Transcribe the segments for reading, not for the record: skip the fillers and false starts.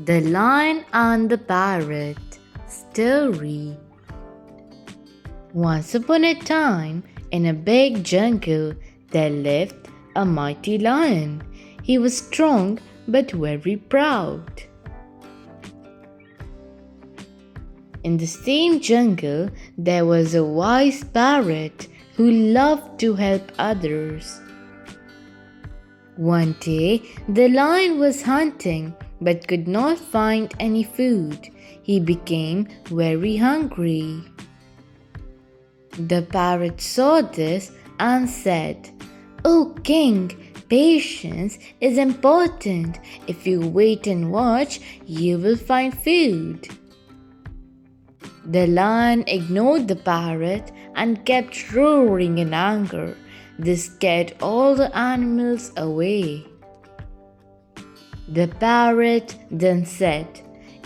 The Lion and the Parrot Story. Once upon a time, in a big jungle, there lived a mighty lion. He was strong but very proud. In the same jungle, there was a wise parrot who loved to help others. One day, the lion was hunting but could not find any food. He became very hungry. The parrot saw this and said, "Oh king, patience is important. If you wait and watch, you will find food." The lion ignored the parrot and kept roaring in anger. This scared all the animals away. The parrot then said,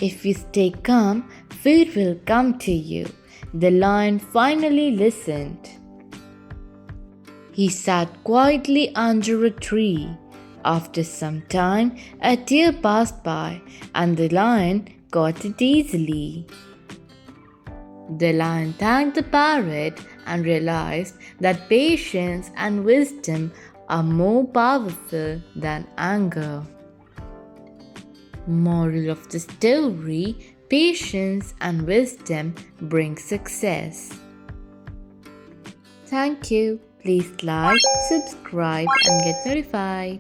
"If you stay calm, food will come to you." The lion finally listened. He sat quietly under a tree. After some time, a deer passed by, and the lion caught it easily. The lion thanked the parrot and realized that patience and wisdom are more powerful than anger. Moral of the story: patience and wisdom bring success. Thank you. Please like, subscribe, and get notified.